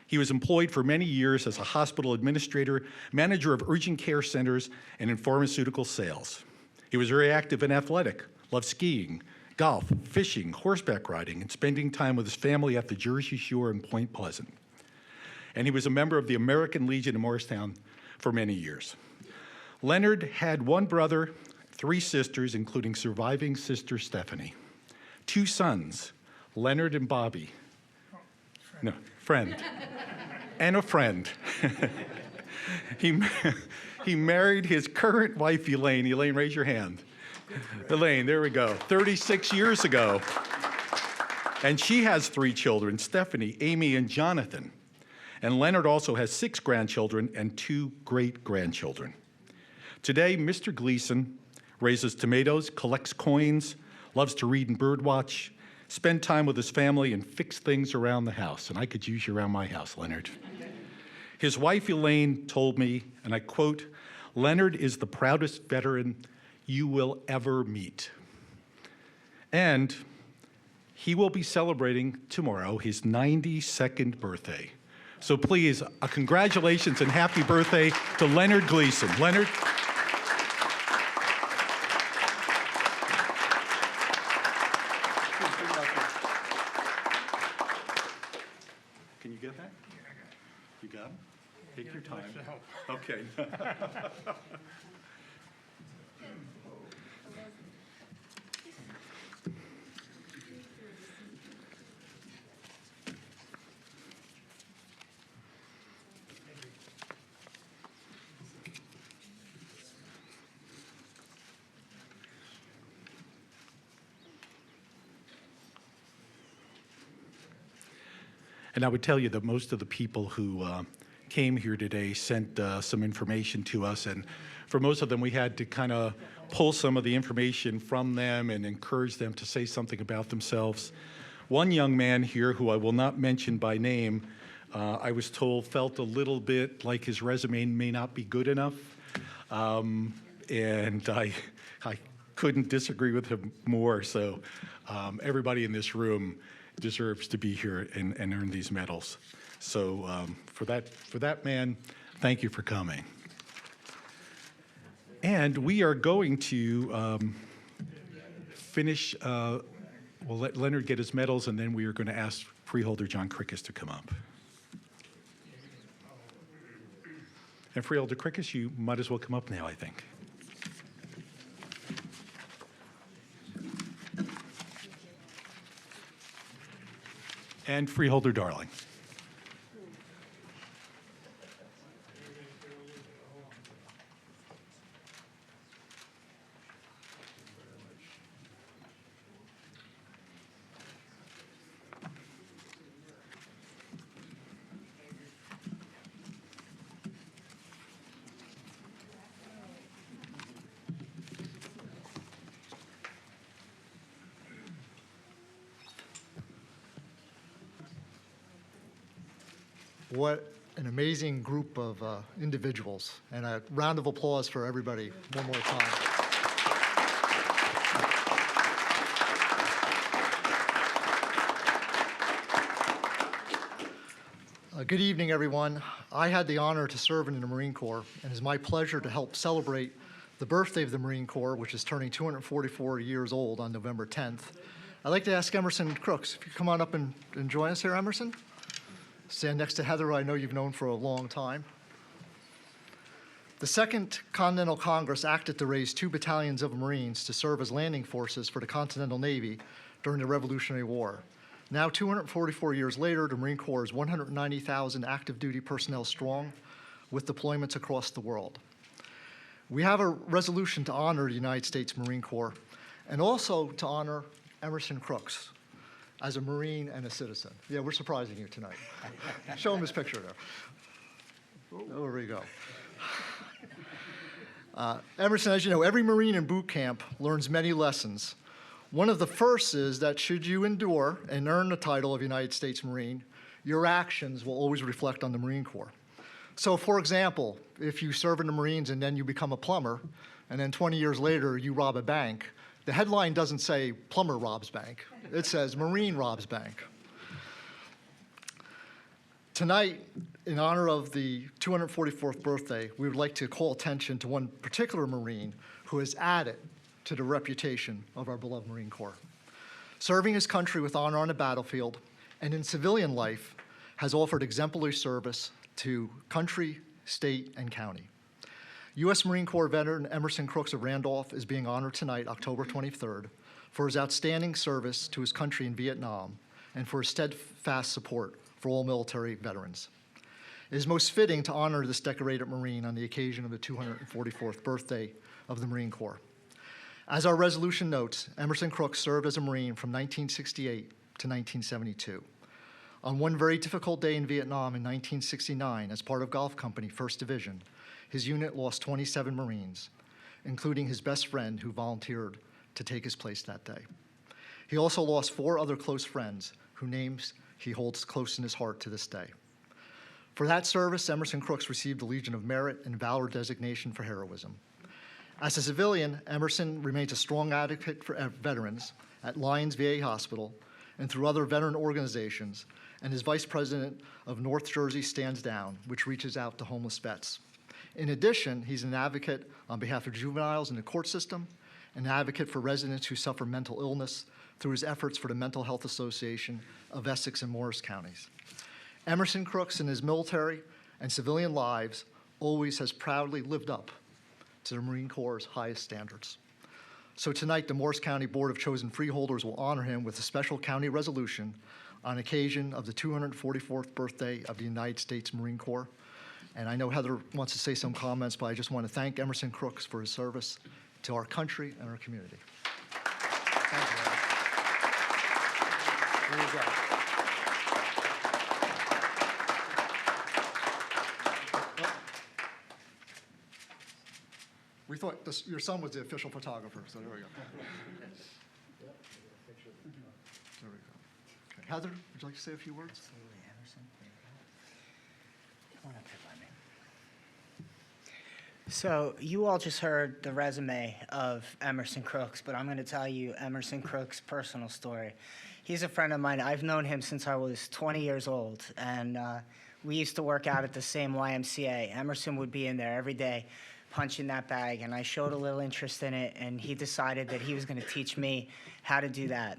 S1: He was employed for many years as a hospital administrator, manager of urgent care centers, and in pharmaceutical sales. He was very active and athletic, loved skiing, golf, fishing, horseback riding, and spending time with his family at the Jersey Shore and Point Pleasant. And he was a member of the American Legion in Morristown for many years. Leonard had one brother, 3 sisters, including surviving sister Stephanie, 2 sons, Leonard and Bobby. No, friend. And a friend. He married his current wife, Elaine. Elaine, raise your hand. Elaine, there we go. 36 years ago. And she has 3 children, Stephanie, Amy, and Jonathan. And Leonard also has 6 grandchildren and 2 great-grandchildren. Today, Mr. Gleason raises tomatoes, collects coins, loves to read and birdwatch, spend time with his family, and fix things around the house. And I could use you around my house, Leonard. His wife, Elaine, told me, and I quote, "Leonard is the proudest veteran you will ever meet." And he will be celebrating tomorrow his 92nd birthday. So please, congratulations and happy birthday to Leonard Gleason. Leonard. Can you get that? You got it? Take your time. Okay. And I would tell you that most of the people who came here today sent some information to us, and for most of them, we had to kind of pull some of the information from them and encourage them to say something about themselves. One young man here, who I will not mention by name, I was told felt a little bit like his resume may not be good enough, and I couldn't disagree with him more. So everybody in this room deserves to be here and earn these medals. So for that man, thank you for coming. And we are going to finish, we'll let Leonard get his medals, and then we are going to ask Freeholder John Crickus to come up. And Freeholder Crickus, you might as well come up now, I think. And Freeholder Darling.
S6: What an amazing group of individuals. And a round of applause for everybody one more time. Good evening, everyone. I had the honor to serve in the Marine Corps, and it's my pleasure to help celebrate the birthday of the Marine Corps, which is turning 244 years old on November 10th. I'd like to ask Emerson Crooks, if you come on up and join us here, Emerson. Stand next to Heather, who I know you've known for a long time. The Second Continental Congress acted to raise 2 battalions of Marines to serve as landing forces for the Continental Navy during the Revolutionary War. Now, 244 years later, the Marine Corps is 190,000 active duty personnel strong with deployments across the world. We have a resolution to honor the United States Marine Corps and also to honor Emerson Crooks as a Marine and a citizen. Yeah, we're surprising you tonight. Show him his picture there. Oh, there we go. Emerson, as you know, every Marine in boot camp learns many lessons. One of the first is that should you endure and earn the title of United States Marine, your actions will always reflect on the Marine Corps. So, for example, if you serve in the Marines and then you become a plumber, and then 20 years later you rob a bank, the headline doesn't say plumber robs bank. It says Marine robs bank. Tonight, in honor of the 244th birthday, we would like to call attention to one particular Marine who has added to the reputation of our beloved Marine Corps. Serving his country with honor on the battlefield and in civilian life, has offered exemplary service to country, state, and county. U.S. Marine Corps veteran Emerson Crooks of Randolph is being honored tonight, October 23rd, for his outstanding service to his country in Vietnam and for his steadfast support for all military veterans. It is most fitting to honor this decorated Marine on the occasion of the 244th birthday of the Marine Corps. As our resolution notes, Emerson Crooks served as a Marine from 1968 to 1972. On one very difficult day in Vietnam in 1969, as part of Golf Company, 1st Division, his unit lost 27 Marines, including his best friend who volunteered to take his place that day. He also lost 4 other close friends whose names he holds close in his heart to this day. For that service, Emerson Crooks received the Legion of Merit and Valor designation for heroism. As a civilian, Emerson remains a strong advocate for veterans at Lyons VA Hospital and through other veteran organizations, and is vice president of North Jersey Stands Down, which reaches out to homeless vets. In addition, he's an advocate on behalf of juveniles in the court system, an advocate for residents who suffer mental illness through his efforts for the Mental Health Association of Essex and Morris counties. Emerson Crooks in his military and civilian lives always has proudly lived up to the Marine Corps' highest standards. So tonight, the Morris County Board of Chosen Freeholders will honor him with a special county resolution on occasion of the 244th birthday of the United States Marine Corps. And I know Heather wants to say some comments, but I just want to thank Emerson Crooks for his service to our country and our community. Thank you, Heather. Here you go. We thought your son was the official photographer, so there we go. There we go. Okay. Heather, would you like to say a few words?
S7: Absolutely, Emerson. Come on up here by me. So you all just heard the resume of Emerson Crooks, but I'm going to tell you Emerson Crooks' personal story. He's a friend of mine. I've known him since I was 20 years old, and we used to work out at the same YMCA. Emerson would be in there every day punching that bag, and I showed a little interest in it, and he decided that he was going to teach me how to do that.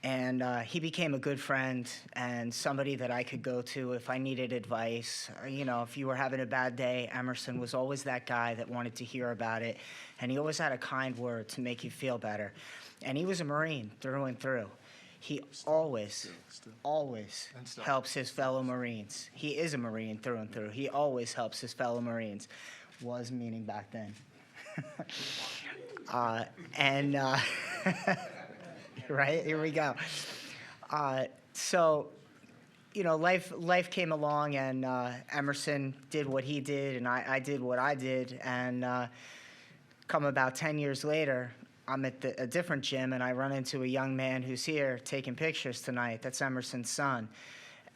S7: And he became a good friend and somebody that I could go to if I needed advice. You know, if you were having a bad day, Emerson was always that guy that wanted to hear about it, and he always had a kind word to make you feel better. And he was a Marine through and through. He always helps his fellow Marines. He is a Marine through and through. He always helps his fellow Marines. Was meaning back then. Right, here we go. So, you know, life came along, and Emerson did what he did, and I did what I did, and come about 10 years later, I'm at a different gym, and I run into a young man who's here taking pictures tonight. That's Emerson's son.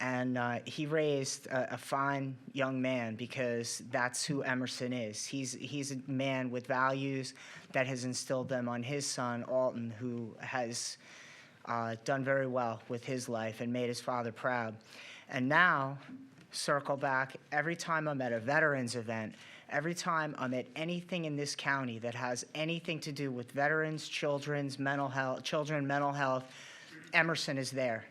S7: And he raised a fine young man, because that's who Emerson is. He's a man with values that has instilled them on his son, Alton, who has done very well with his life and made his father proud. And now circle back. Every time I'm at a veterans event, every time I'm at anything in this county that has anything to do with veterans, children's mental health, Emerson is there.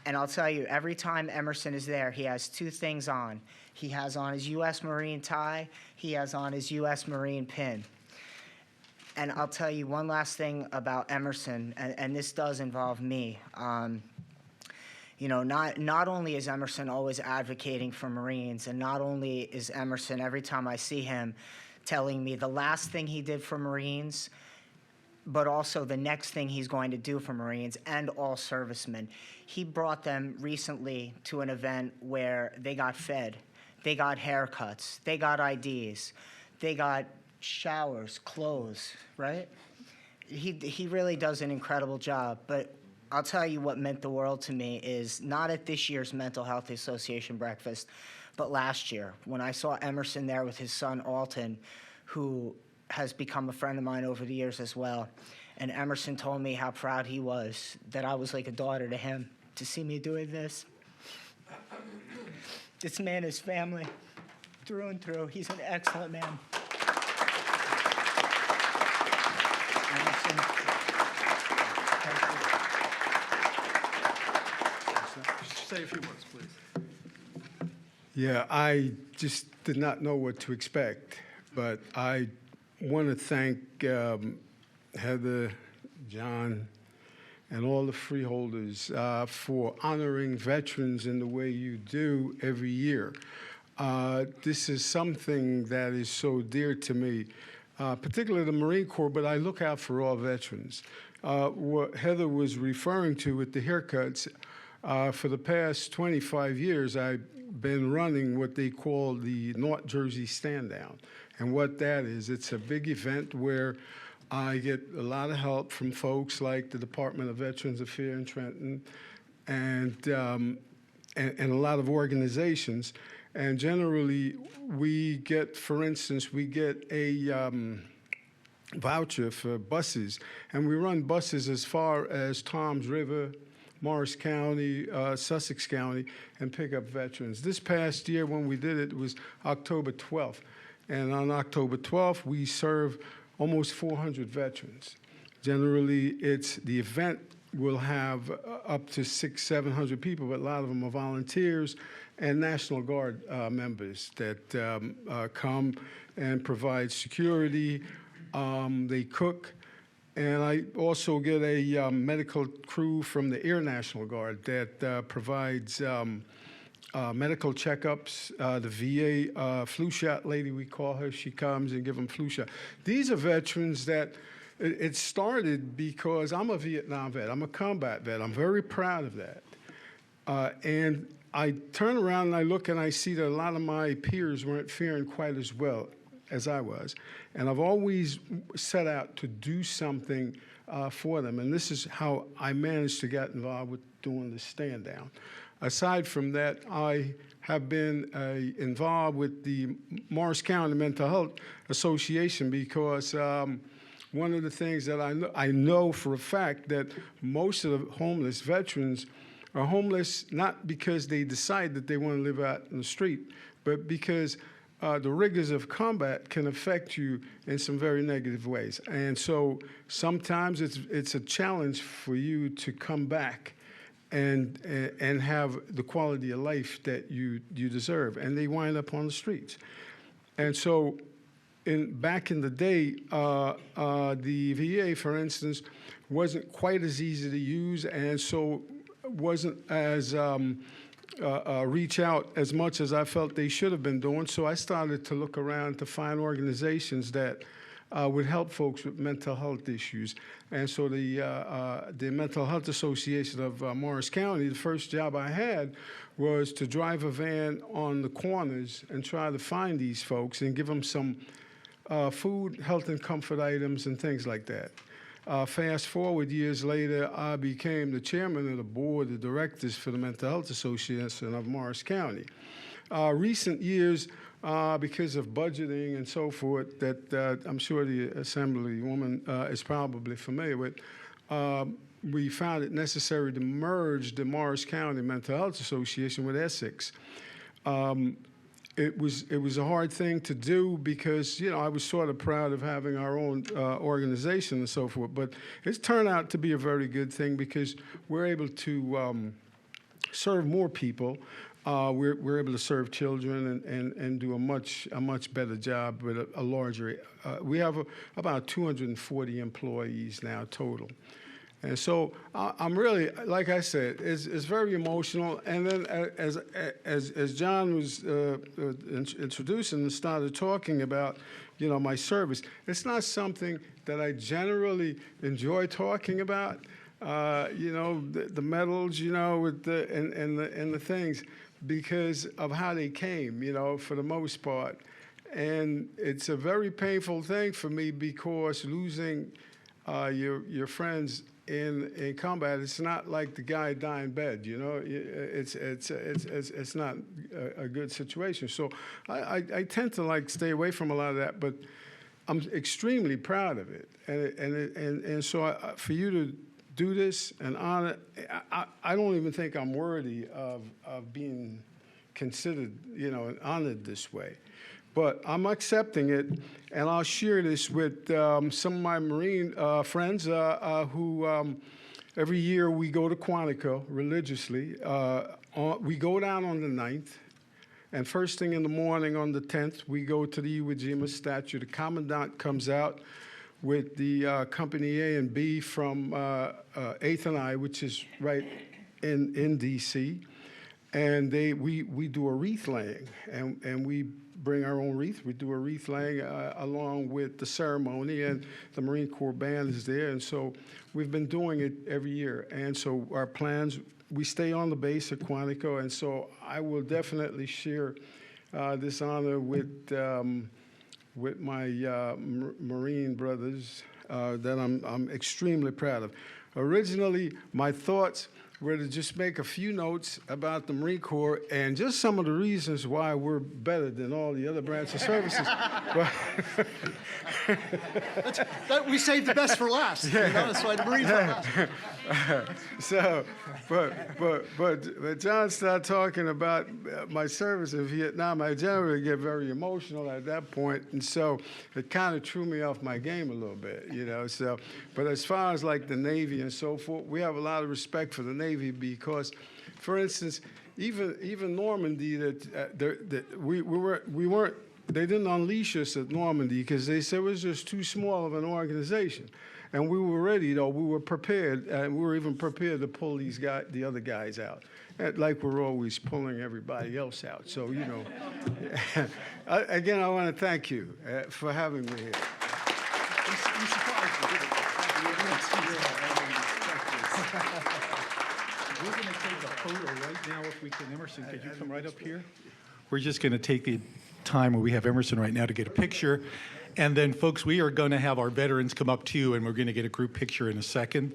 S7: And I'll tell you, every time Emerson is there, he has two things on. He has on his U.S. Marine tie, he has on his U.S. Marine pin. And I'll tell you one last thing about Emerson, and this does involve me. You know, not only is Emerson always advocating for Marines, and not only is Emerson, every time I see him, telling me the last thing he did for Marines, but also the next thing he's going to do for Marines and all servicemen. He brought them recently to an event where they got fed, they got haircuts, they got IDs, they got showers, clothes, right? He really does an incredible job, but I'll tell you what meant the world to me is not at this year's Mental Health Association breakfast, but last year when I saw Emerson there with his son Alton, who has become a friend of mine over the years as well. And Emerson told me how proud he was that I was like a daughter to him to see me doing this. This man is family through and through. He's an excellent man. Emerson, thank you.
S6: Say a few words, please.
S8: Yeah, I just did not know what to expect, but I want to thank Heather, John, and all the freeholders for honoring veterans in the way you do every year. This is something that is so dear to me, particularly the Marine Corps, but I look out for all veterans. What Heather was referring to with the haircuts, for the past 25 years, I've been running what they call the North Jersey Standout. And what that is, it's a big event where I get a lot of help from folks like the Department of Veterans Affairs in Trenton and a lot of organizations. And generally, we get, for instance, we get a voucher for buses. And we run buses as far as Toms River, Morris County, Sussex County, and pick up veterans. This past year when we did it, it was October 12th. And on October 12th, we serve almost 400 veterans. Generally, the event will have up to 600-700 people, but a lot of them are volunteers and National Guard members that come and provide security. They cook. And I also get a medical crew from the Air National Guard that provides medical checkups. The VA flu shot lady, we call her, she comes and give them flu shot. These are veterans that it started because I'm a Vietnam vet. I'm a combat vet. I'm very proud of that. And I turn around and I look and I see that a lot of my peers weren't faring quite as well as I was. And I've always set out to do something for them. And this is how I managed to get involved with doing the stand down. Aside from that, I have been involved with the Morris County Mental Health Association because one of the things that I know for a fact that most of the homeless veterans are homeless not because they decide that they want to live out in the street, but because the rigors of combat can affect you in some very negative ways. And so sometimes it's a challenge for you to come back and have the quality of life that you deserve. And they wind up on the streets. And so back in the day, the VA, for instance, wasn't quite as easy to use, and so wasn't as reach out as much as I felt they should have been doing. So I started to look around to find organizations that would help folks with mental health issues. And so the Mental Health Association of Morris County, the first job I had was to drive a van on the corners and try to find these folks and give them some food, health and comfort items and things like that. Fast forward years later, I became the chairman of the board of directors for the Mental Health Association of Morris County. Recent years, because of budgeting and so forth, that I'm sure the Assemblywoman is probably familiar with, we found it necessary to merge the Morris County Mental Health Association with Essex. It was a hard thing to do because, I was sort of proud of having our own organization and so forth. But it's turned out to be a very good thing because we're able to serve more people. We're able to serve children and do a much better job with a larger. We have about 240 employees now total. And so I'm really, like I said, it's very emotional. And then as John was introducing and started talking about, my service, it's not something that I generally enjoy talking about. The medals, with the things, because of how they came, for the most part. And it's a very painful thing for me because losing your friends in combat, it's not like the guy dying in bed, it's not a good situation. So I tend to stay away from a lot of that, but I'm extremely proud of it. And so for you to do this and honor, I don't even think I'm worthy of being considered, and honored this way. But I'm accepting it, and I'll share this with some of my Marine friends who every year we go to Quantico religiously. We go down on the 9th, and first thing in the morning on the 10th, we go to the Iwo Jima statue. The commandant comes out with the Company A and B from 8th and I, which is right in D.C., and we do a wreath laying, and we bring our own wreath. We do a wreath laying along with the ceremony, and the Marine Corps band is there, and so we've been doing it every year. And so our plans, we stay on the base at Quantico, and so I will definitely share this honor with my Marine brothers that I'm extremely proud of. Originally, my thoughts were to just make a few notes about the Marine Corps and just some of the reasons why we're better than all the other branch of services.
S6: We saved the best for last. That's why the Marines are last.
S8: So, but John started talking about my service in Vietnam. I generally get very emotional at that point, and so it kind of threw me off my game a little bit, So, but as far as the Navy and so forth, we have a lot of respect for the Navy because, for instance, even Normandy, we weren't. They didn't unleash us at Normandy because they said it was just too small of an organization. And we were ready, though. We were prepared, and we were even prepared to pull the other guys out, like we're always pulling everybody else out. So, again, I want to thank you for having me here.
S6: You surprised me, didn't
S1: We're going to take a photo right now if we can. Emerson, could you come right up here? We're just going to take the time where we have Emerson right now to get a picture. And then, folks, we are going to have our veterans come up to you, and we're going to get a group picture in a second.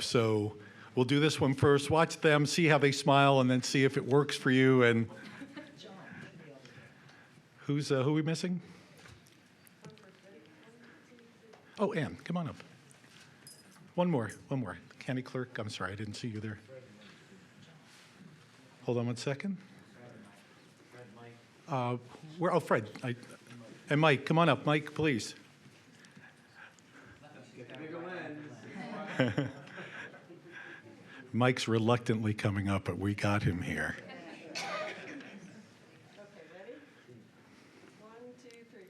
S1: So we'll do this one first. Watch them, see how they smile, and then see if it works for you. And who are we missing? Oh, Ann, come on up. One more. County Clerk, I'm sorry, I didn't see you there. Hold on one second. Where? Oh, Fred. And Mike, come on up. Mike, please. Mike's reluctantly coming up, but we got him here.
S9: Okay, ready? 1, 2, 3.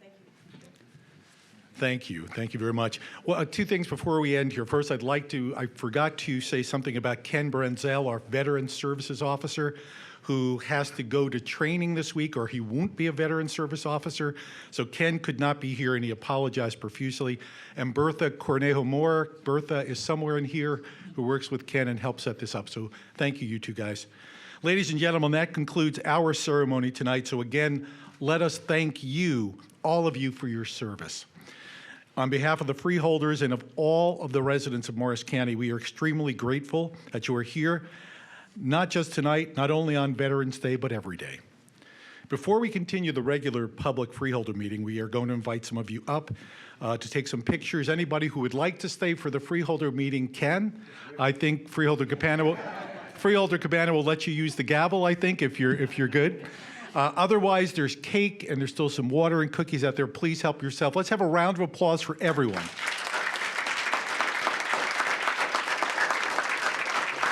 S9: Thank you.
S1: Thank you. Thank you very much. Well, two things before we end here. First, I forgot to say something about Ken Brenzel, our Veteran Services Officer, who has to go to training this week, or he won't be a Veteran Service Officer. So Ken could not be here, and he apologized profusely. And Bertha Cornejo-Moore, Bertha is somewhere in here, who works with Ken and helps set this up. So thank you, you two guys. Ladies and gentlemen, that concludes our ceremony tonight. So again, let us thank you, all of you, for your service. On behalf of the freeholders and of all of the residents of Morris County, we are extremely grateful that you are here, not just tonight, not only on Veterans Day, but every day. Before we continue the regular public freeholder meeting, we are going to invite some of you up to take some pictures. Anybody who would like to stay for the freeholder meeting can. I think Freeholder Cabana Freeholder Cabana will let you use the gavel, I think, if you're good. Otherwise, there's cake and there's still some water and cookies out there. Please help yourself. Let's have a round of applause for everyone.